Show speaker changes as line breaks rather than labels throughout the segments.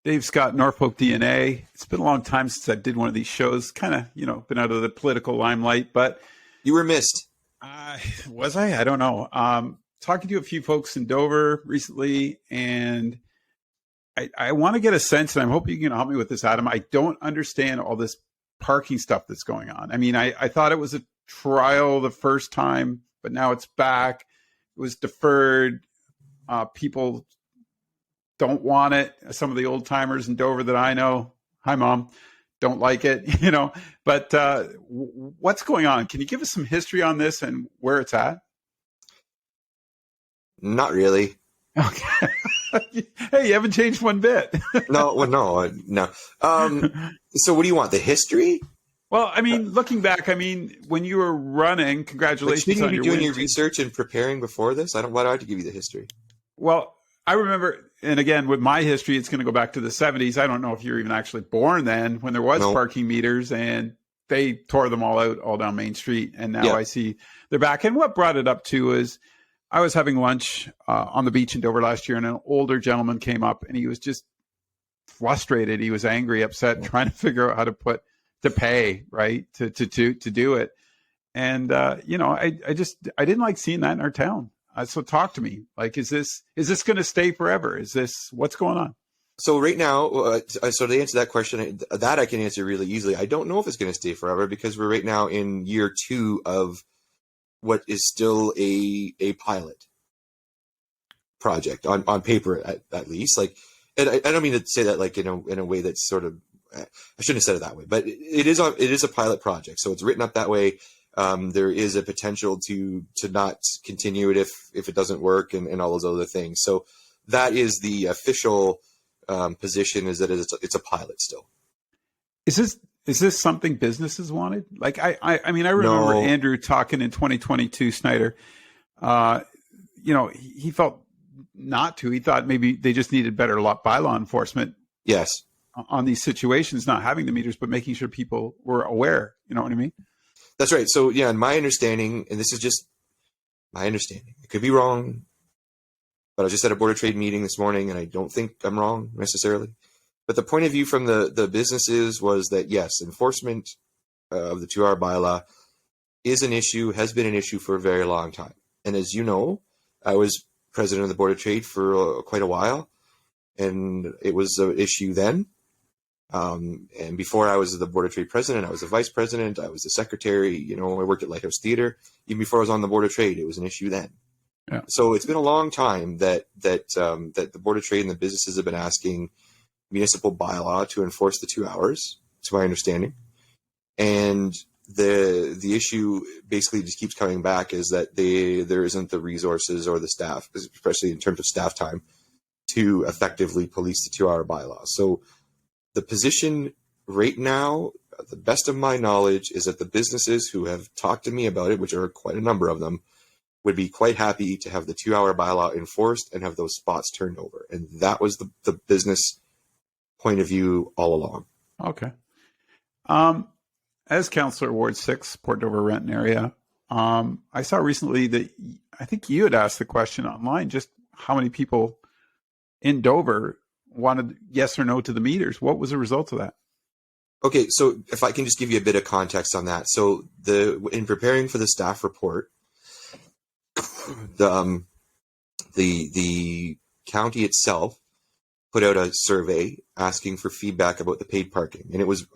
Dave Scott, Norfolk DNA. It's been a long time since I did one of these shows. Kind of, been out of the political limelight, but
you were missed.
Was I? I don't know. Talking to a few folks in Dover recently, and I want to get a sense, and I'm hoping you can help me with this, Adam. I don't understand all this parking stuff that's going on. I mean, I thought it was a trial the first time, but now it's back. It was deferred. People don't want it. Some of the old timers in Dover that I know, hi Mom, don't like it, but what's going on? Can you give us some history on this and where it's at?
Not really.
Okay. Hey, you haven't changed one bit.
No. So what do you want? The history?
Well, I mean, looking back, when you were running, congratulations
shouldn't
on
you
your
be doing
win.
your research and preparing before this? Why do I have to give you the history?
Well, I remember, and again, with my history, it's going to go back to the 70s. I don't know if you were even actually born then when there was parking meters, and they tore them all out all down Main Street. And now I see they're back. And what brought it up too is I was having lunch on the beach in Dover last year, and an older gentleman came up, and he was just frustrated. He was angry, upset, trying to figure out how to pay, right, to do it. And I didn't like seeing that in our town. So talk to me. Like, is this going to stay forever? What's going on?
So right now, so to answer that question, that I can answer really easily. I don't know if it's going to stay forever because we're right now in year 2 of what is still a pilot project on paper at least. Like, and I don't mean to say that like in a way that's sort of, I shouldn't have said it that way, but it is a pilot project. So it's written up that way. There is a potential to not continue it if it doesn't work and all those other things. So that is the official position, is that it's a pilot still. Is
this something businesses wanted? Like I remember Andrew talking in 2022, Snyder. He felt not to. He thought maybe they just needed better bylaw enforcement.
Yes.
On these situations, not having the meters, but making sure people were aware. You know what I mean?
That's right. So yeah, in my understanding, and this is just my understanding, I could be wrong, but I was just at a Board of Trade meeting this morning, and I don't think I'm wrong necessarily. But the point of view from the businesses was that yes, enforcement of the 2-hour bylaw is an issue, has been an issue for a very long time. And as you know, I was president of the Board of Trade for quite a while, and it was an issue then. And before I was the Board of Trade president, I was the vice president, I was the secretary, I worked at Lighthouse Theater. Even before I was on the Board of Trade, it was an issue then. Yeah. So it's been a long time that the Board of Trade and the businesses have been asking municipal bylaw to enforce the 2 hours, to my understanding. And the issue basically just keeps coming back is that there isn't the resources or the staff, especially in terms of staff time, to effectively police the 2-hour bylaw. So the position right now, the best of my knowledge, is that the businesses who have talked to me about it, which are quite a number of them, would be quite happy to have the 2-hour bylaw enforced and have those spots turned over. And that was the business point of view all along.
Okay. As councillor Ward 6, Port Dover Renton area, I saw recently that I think you had asked the question online, just how many people in Dover wanted yes or no to the meters. What was the result of that?
Okay, so if I can just give you a bit of context on that. So in preparing for the staff report, the county itself put out a survey asking for feedback about the paid parking. And it was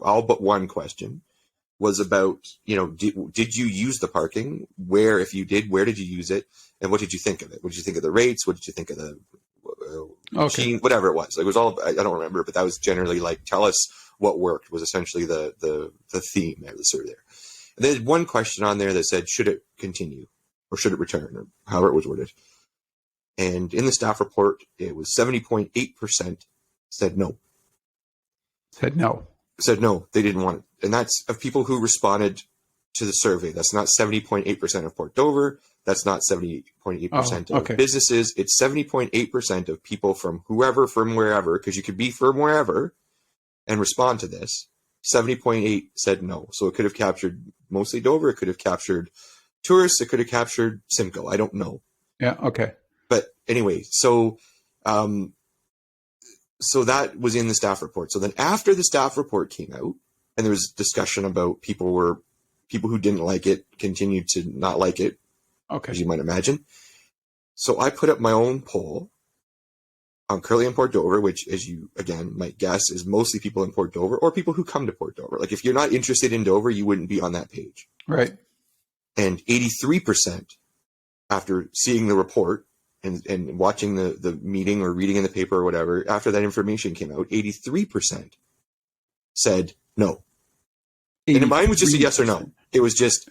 all but one question was about, did you use the parking? Where, if you did, where did you use it? And what did you think of it? What did you think of the rates? What did you think of the machine? Whatever it was. It was all, I don't remember, but that was generally like, tell us what worked, was essentially the theme there, the survey there. And there's one question on there that said, should it continue or should it return, or however it was worded. And in the staff report, it was 70.8% said no.
Said no.
Said no, they didn't want it. And that's of people who responded to the survey. That's not 70.8% of Port Dover. That's not 70.8% of businesses. It's 70.8% of people from wherever, because you could be from wherever and respond to this. 70.8 said no. So it could have captured mostly Dover. It could have captured tourists. It could have captured Simcoe. I don't know.
Yeah, okay.
But anyway, so so that was in the staff report. So then after the staff report came out, and there was discussion about people who didn't like it continued to not like it, as you might imagine. So I put up my own poll on currently in Port Dover, which, as you again might guess, is mostly people in Port Dover or people who come to Port Dover. Like if you're not interested in Dover, you wouldn't be on that page.
Right.
And 83%, after seeing the report and watching the meeting or reading in the paper or whatever, after that information came out, 83% said no. And mine was just a yes or no. It was just,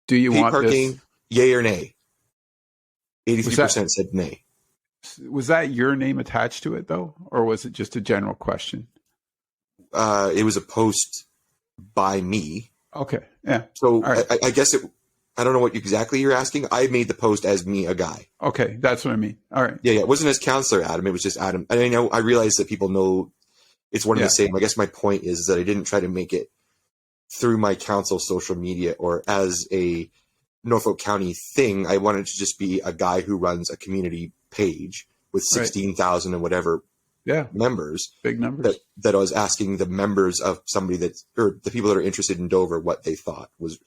do you want
parking,
this?
Yay or nay? 83% said nay.
Was that your name attached to it, though? Or was it just a general question?
It was a post by me.
Okay, yeah.
So
right.
I guess I don't know what exactly you're asking. I made the post as me, a guy.
Okay, that's what I mean. All right.
Yeah. It wasn't as Councillor Adam. It was just Adam. And I realize that people know it's one and the same. I guess my point is that I didn't try to make it through my council social media or as a Norfolk County thing. I wanted to just be a guy who runs a community page with 16,000 and whatever members.
Big numbers.
That I was asking the members of somebody or the people that are interested in Dover what they thought was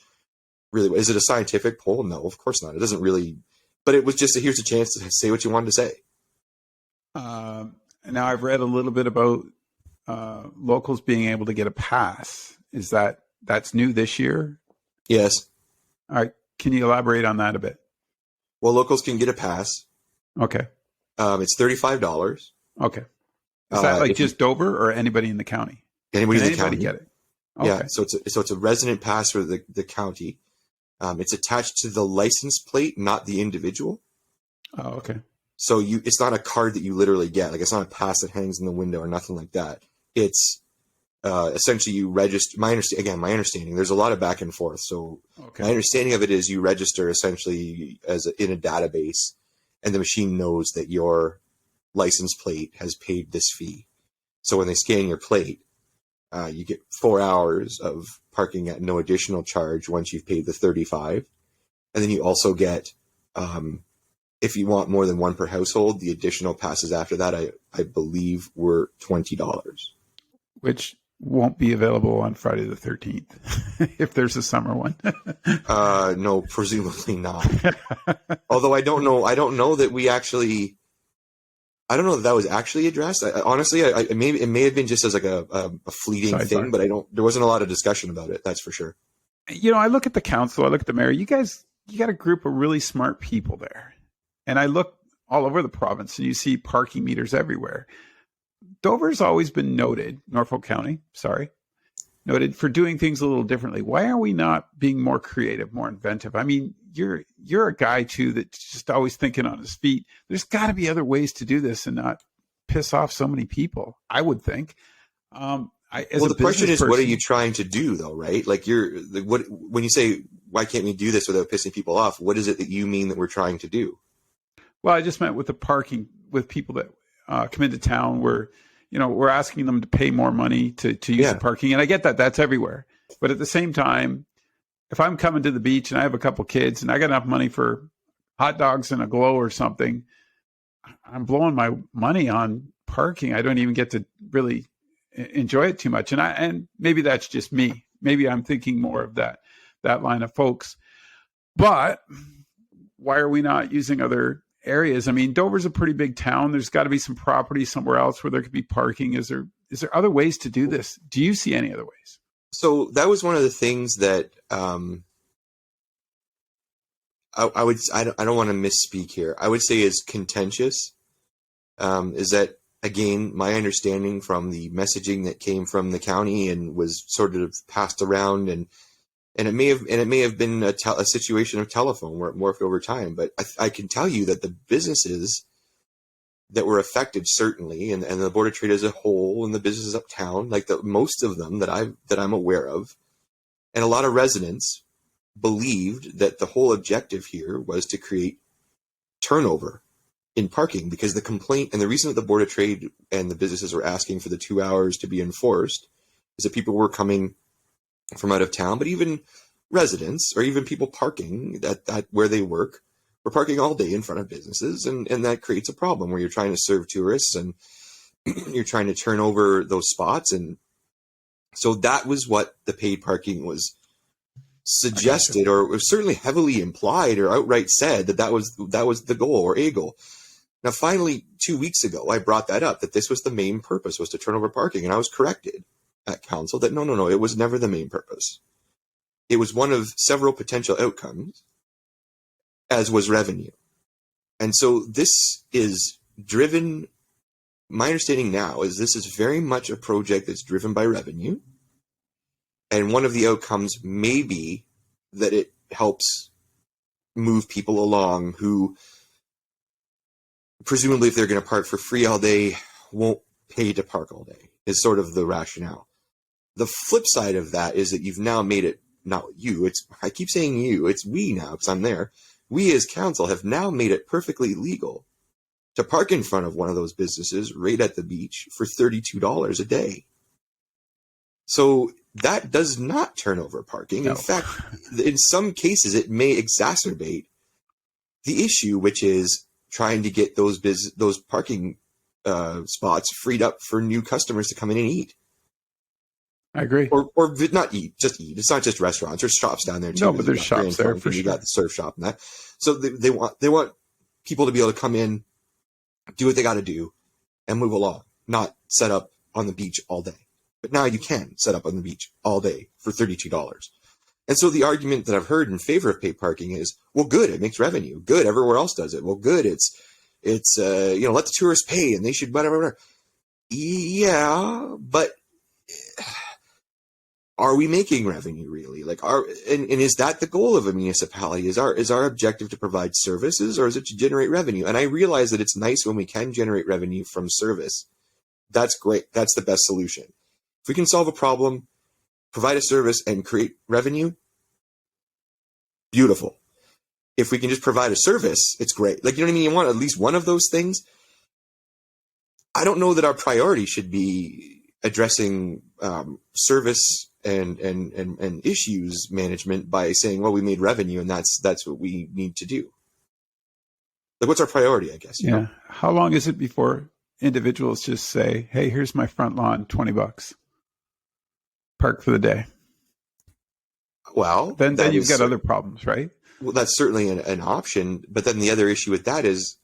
really. Is it a scientific poll? No, of course not. It doesn't really. But it was just here's a chance to say what you wanted to say.
Now I've read a little bit about locals being able to get a pass. Is that's new this year?
Yes.
All right. Can you elaborate on that a bit?
Well, locals can get a pass.
Okay.
It's $35.
Okay. Is that like just Dover or anybody in the county?
Anybody in the county
get it? Okay.
Yeah. So it's a resident pass for the county. It's attached to the license plate, not the individual.
Oh, okay.
So it's not a card that you literally get. Like it's not a pass that hangs in the window or nothing like that. It's essentially you register. My understanding. There's a lot of back and forth. So my understanding of it is you register essentially in a database, and the machine knows that your license plate has paid this fee. So when they scan your plate, you get 4 hours of parking at no additional charge once you've paid the $35, and then you also get, if you want more than one per household, the additional passes after that, I believe, were $20,
which won't be available on Friday the 13th if there's a summer one.
No, presumably not. Although I don't know that we actually. I don't know that was actually addressed. Honestly, it may have been just as like a fleeting thing, but there wasn't a lot of discussion about it. That's for sure.
I look at the council, I look at the mayor. You guys, you got a group of really smart people there. And I look all over the province and you see parking meters everywhere. Dover's always been noted, Norfolk County, noted for doing things a little differently. Why are we not being more creative, more inventive? I mean, you're a guy too that's just always thinking on his feet. There's got to be other ways to do this and not piss off so many people, I would think. The
question is, what are you trying to do though, right? Like when you say, why can't we do this without pissing people off? What is it that you mean that we're trying to do?
Well, I just meant with the parking, with people that come into town, we're asking them to pay more money to use the parking. And I get that that's everywhere. But at the same time, if I'm coming to the beach and I have a couple kids and I got enough money for hot dogs and a glow or something, I'm blowing my money on parking. I don't even get to really enjoy it too much. And maybe that's just me. Maybe I'm thinking more of that line of folks. But why are we not using other areas? I mean, Dover's a pretty big town. There's got to be some property somewhere else where there could be parking. Is there other ways to do this? Do you see any other ways?
So that was one of the things that I don't want to misspeak here. I would say is contentious. Is that, again, my understanding from the messaging that came from the county and was sort of passed around, and it may have been a situation of telephone where it morphed over time. But I can tell you that the businesses that were affected, certainly, and the Board of Trade as a whole, and the businesses uptown, like most of them that I'm aware of, and a lot of residents believed that the whole objective here was to create turnover in parking, because the complaint and the reason that the Board of Trade and the businesses were asking for the 2 hours to be enforced is that people were coming from out of town, but even residents or even people parking at where they work were parking all day in front of businesses, and that creates a problem where you're trying to serve tourists and you're trying to turn over those spots. And so that was what the paid parking was suggested, or it was certainly heavily implied or outright said that was the goal or a goal. Now, finally, 2 weeks ago, I brought that up, that this was the main purpose, was to turn over parking. And I was corrected at council that no, it was never the main purpose. It was one of several potential outcomes, as was revenue. And so this is driven, my understanding now is this is very much a project that's driven by revenue. And one of the outcomes may be that it helps move people along who, presumably, if they're going to park for free all day, won't pay to park all day, is sort of the rationale. The flip side of that is that you've now made it, not you, I keep saying you, it's we now, because I'm there. We as council have now made it perfectly legal to park in front of one of those businesses right at the beach for $32 a day. So that does not turn over parking. No. In fact, in some cases, it may exacerbate the issue, which is trying to get those parking spots freed up for new customers to come in and eat.
I agree.
Or not eat, just eat. It's not just restaurants. There's shops down there too.
No, but there's shops there for sure.
You got the surf shop and that. So they want people to be able to come in, do what they got to do, and move along. Not set up on the beach all day. But now you can set up on the beach all day for $32. And so the argument that I've heard in favor of paid parking is, well, good, it makes revenue. Good, everywhere else does it. Well, good, it's let the tourists pay and they should whatever. Yeah, but are we making revenue really? Like, and is that the goal of a municipality? Is our objective to provide services, or is it to generate revenue? And I realize that it's nice when we can generate revenue from service. That's great. That's the best solution. If we can solve a problem, provide a service, and create revenue, beautiful. If we can just provide a service, it's great. Like, you know what I mean? You want at least one of those things. I don't know that our priority should be addressing service and issues management by saying, well, we made revenue and that's what we need to do. Like, what's our priority, I guess? You know?
How long is it before individuals just say, hey, here's my front lawn, $20. Park for the day?
Well,
then you've got other problems, right?
Well, that's certainly an option. But then the other issue with that is,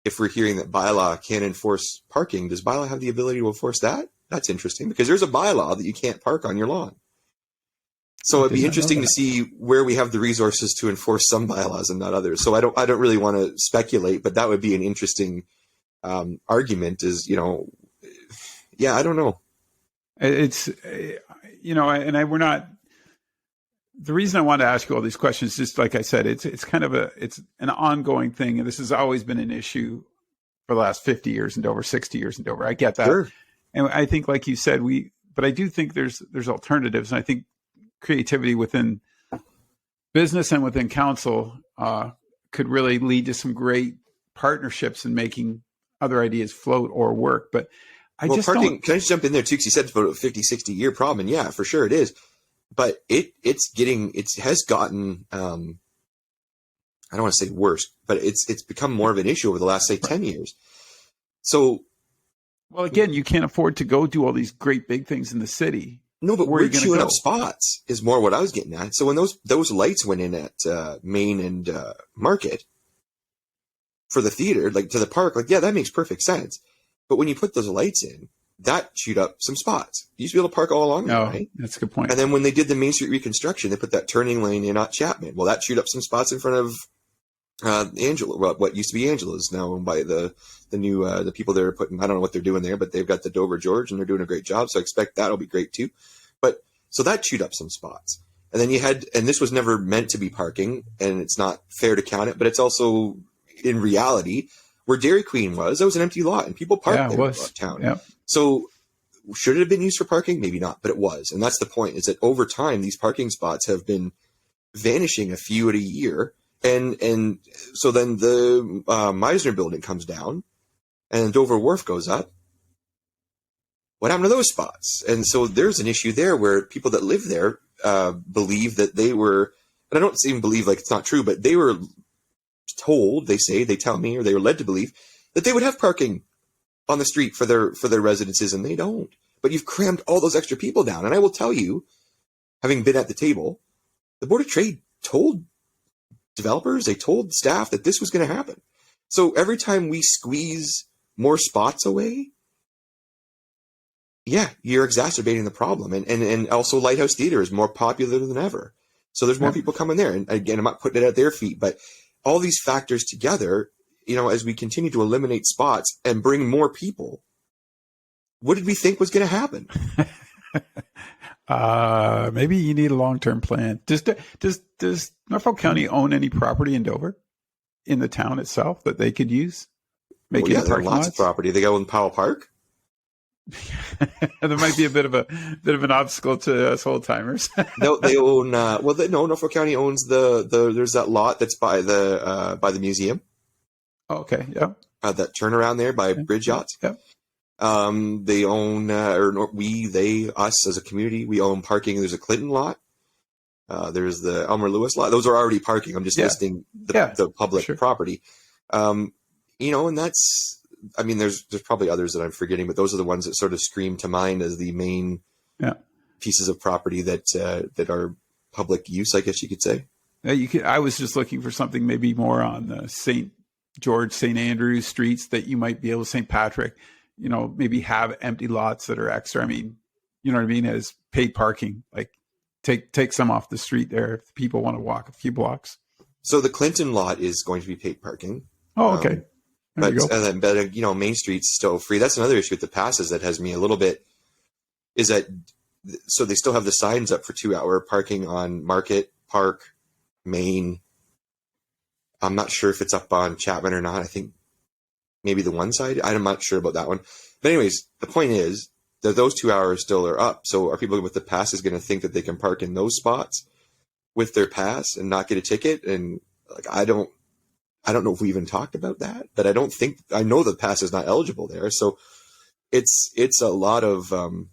if we're hearing that bylaw can't enforce parking, does bylaw have the ability to enforce that? That's interesting, because there's a bylaw that you can't park on your lawn. So it'd be interesting to see where we have the resources to enforce some bylaws and not others. So I don't really want to speculate, but that would be an interesting argument. Is, I don't know.
It's, we're not. The reason I want to ask you all these questions, just like I said, it's kind of it's an ongoing thing, and this has always been an issue for the last 50 years and over, 60 years and over. I get that.
Sure.
And I think, like you said, but I do think there's alternatives. And I think creativity within business and within council could really lead to some great partnerships in making other ideas float or work. But
can I just jump in there too? Because you said it's about a 50, 60 year problem. And yeah, for sure it is. But it has gotten, I don't want to say worse, but it's become more of an issue over the last, say, 10 years. So,
well, again, you can't afford to go do all these great big things in the city.
No, but we're chewing up spots is more what I was getting at. So when those lights went in at Main and Market for the theater, like to the park, like, yeah, that makes perfect sense. But when you put those lights in, that chewed up some spots. You used to be able to park all along there, right?
That's a good point.
And then when they did the Main Street reconstruction, they put that turning lane in at Chapman. Well, that chewed up some spots in front of Angela, what used to be Angela's, now owned by the new the people that are putting, I don't know what they're doing there, but they've got the Dover George and they're doing a great job. So I expect that'll be great too. But so that chewed up some spots. And then and this was never meant to be parking, and it's not fair to count it, but it's also in reality where Dairy Queen was, that was an empty lot and people parked there in town.
Yeah.
So should it have been used for parking? Maybe not, but it was. And that's the point, is that over time, these parking spots have been vanishing, a few at a year. And so then the Meisner building comes down and Dover Wharf goes up. What happened to those spots? And so there's an issue there where people that live there believe that they were, and I don't even believe, like, it's not true, but they were told, they tell me, or they were led to believe that they would have parking on the street for their residences, and they don't. But you've crammed all those extra people down. And I will tell you, having been at the table, the Board of Trade told developers, they told staff that this was going to happen. So every time we squeeze more spots away, yeah, you're exacerbating the problem. And also Lighthouse Theater is more popular than ever. So there's more people coming there. And again, I'm not putting it at their feet, but all these factors together, as we continue to eliminate spots and bring more people, what did we think was going to happen?
Maybe you need a long-term plan. Does Norfolk County own any property in Dover, in the town itself, that they could use?
Well, yeah, there are lots of property. They go in Powell Park.
There might be a bit of an obstacle to us old timers.
No, they own. Norfolk County owns there's that lot that's by the museum.
Oh, okay, yeah.
That turnaround there by Bridge Yachts.
Yeah.
They own, us as a community, we own parking. There's a Clinton lot. There's the Elmer Lewis lot. Those are already parking. I'm just listing the public property. And that's, there's probably others that I'm forgetting, but those are the ones that sort of scream to mind as the main pieces of property that are public use, I guess you could say.
I was just looking for something maybe more on the St. George, St. Andrews streets that you might be able to, St. Patrick, maybe have empty lots that are extra. As paid parking, like take some off the street there if people want to walk a few blocks.
So the Clinton lot is going to be paid parking.
Oh, okay.
But Main Street's still free. That's another issue with the passes that has me a little bit, is that, so they still have the signs up for 2-hour parking on Market, Park, Main. I'm not sure if it's up on Chapman or not. I think maybe the one side. I'm not sure about that one. But anyways, the point is that those 2 hours still are up. So are people with the passes going to think that they can park in those spots with their pass and not get a ticket? And I don't know if we even talked about that, but I know the pass is not eligible there. So it's a lot of, and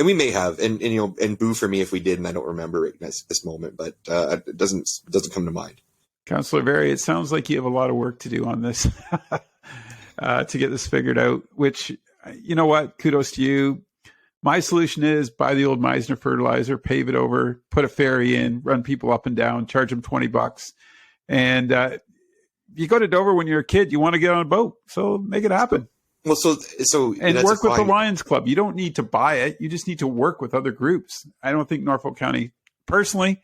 we may have, and boo for me if we did, and I don't remember it at this moment, but it doesn't come to mind.
Councillor Veri, it sounds like you have a lot of work to do on this to get this figured out, which, you know what, kudos to you. My solution is buy the old Meisner fertilizer, pave it over, put a ferry in, run people up and down, charge them $20. And you go to Dover when you're a kid, you want to get on a boat. So make it happen.
Well, so
and work with the Lions Club. You don't need to buy it. You just need to work with other groups. I don't think Norfolk County, personally,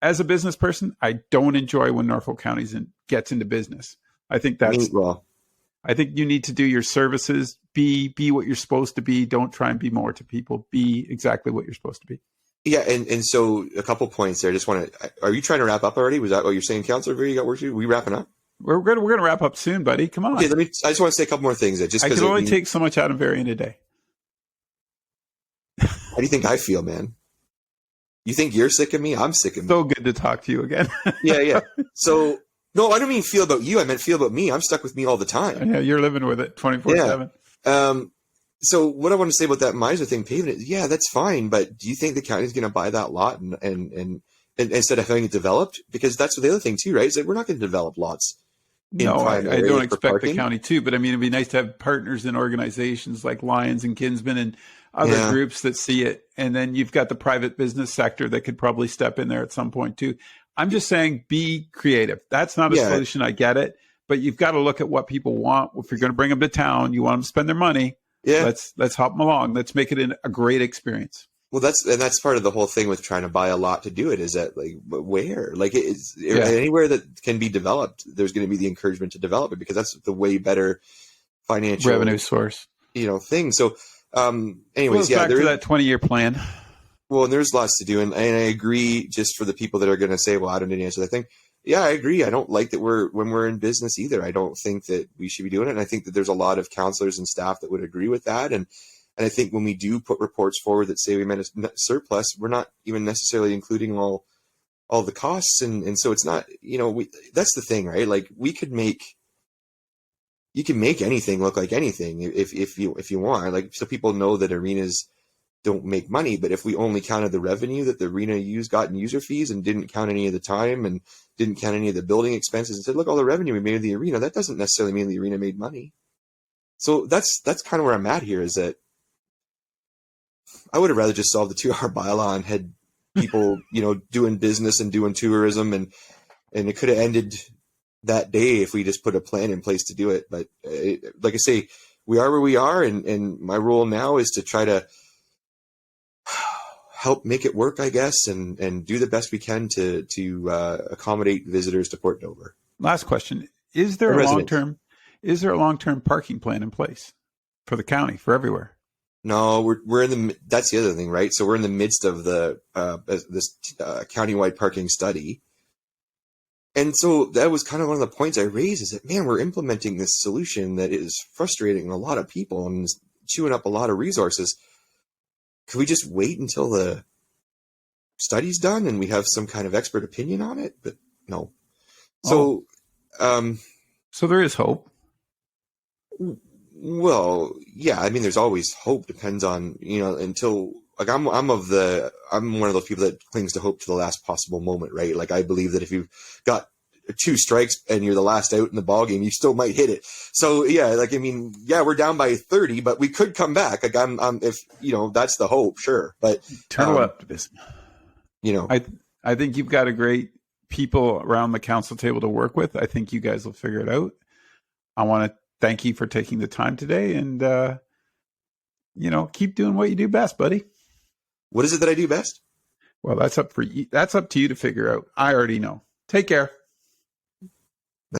as a business person, I don't enjoy when Norfolk County gets into business. I think I think you need to do your services, be what you're supposed to be. Don't try and be more to people. Be exactly what you're supposed to be.
Yeah, and so a couple points there. I just want to. Are you trying to wrap up already? Was that what you're saying, Councillor Veri? You got work to do? Are we wrapping up?
We're gonna wrap up soon, buddy. Come on.
Okay, I just want to say a couple more things. I
can only take so much out of Veri in a day.
How do you think I feel, man? You think you're sick of me? I'm sick of me.
So good to talk to you again.
Yeah. So no, I don't mean feel about you. I meant feel about me. I'm stuck with me all the time.
Yeah, you're living with it 24/7.
So what I want to say about that Meisner thing, paving it, yeah, that's fine. But do you think the county's going to buy that lot and instead of having it developed? Because that's the other thing too, right? Is that we're not going to develop lots.
No, I don't expect the county to, but it'd be nice to have partners in organizations like Lions and Kinsman and other groups that see it. And then you've got the private business sector that could probably step in there at some point too. I'm just saying, be creative. That's not a solution. I get it, but you've got to look at what people want. If you're going to bring them to town, you want them to spend their money. Yeah. Let's hop them along. Let's make it a great experience.
Well, that's part of the whole thing with trying to buy a lot to do it, is that where anywhere that can be developed, there's going to be the encouragement to develop it, because that's the way better financial
revenue source,
thing. So, anyways,
back to that 20-year plan.
Well, and there's lots to do, and I agree. Just for the people that are going to say, "Well, I don't need to answer that thing." Yeah, I agree. I don't like that when we're in business either. I don't think that we should be doing it. And I think that there's a lot of counselors and staff that would agree with that. And I think when we do put reports forward that say we meant a surplus, we're not even necessarily including all the costs. And so it's not, that's the thing, right? Like you can make anything look like anything if you want. Like, so people know that arenas don't make money, but if we only counted the revenue that the arena got in user fees and didn't count any of the time and didn't count any of the building expenses and said, look, all the revenue we made in the arena, that doesn't necessarily mean the arena made money. So that's kind of where I'm at here, is that I would have rather just solved the 2-hour bylaw and had people, doing business and doing tourism, and it could have ended that day if we just put a plan in place to do it. But like I say, we are where we are, and my role now is to try to help make it work, I guess, and do the best we can to accommodate visitors to Port Dover.
Last question: Is there a long-term parking plan in place for the county, for everywhere?
No, we're in the. That's the other thing, right? So we're in the midst of this countywide parking study, and so that was kind of one of the points I raised, is that, man, we're implementing this solution that is frustrating a lot of people and is chewing up a lot of resources. Could we just wait until the study's done and we have some kind of expert opinion on it? But no. So,
so there is hope.
Well, yeah, I mean, there's always hope. Depends on, until, like, I'm one of those people that clings to hope to the last possible moment, right? Like, I believe that if you've got 2 strikes and you're the last out in the ball game, you still might hit it. So yeah, like, I mean, yeah, we're down by 30, but we could come back. Like, I'm if that's the hope, sure. But
eternal optimism. I think you've got a great people around the council table to work with. I think you guys will figure it out. I want to thank you for taking the time today, and keep doing what you do best, buddy.
What is it that I do best?
Well, that's up to you to figure out. I already know. Take care.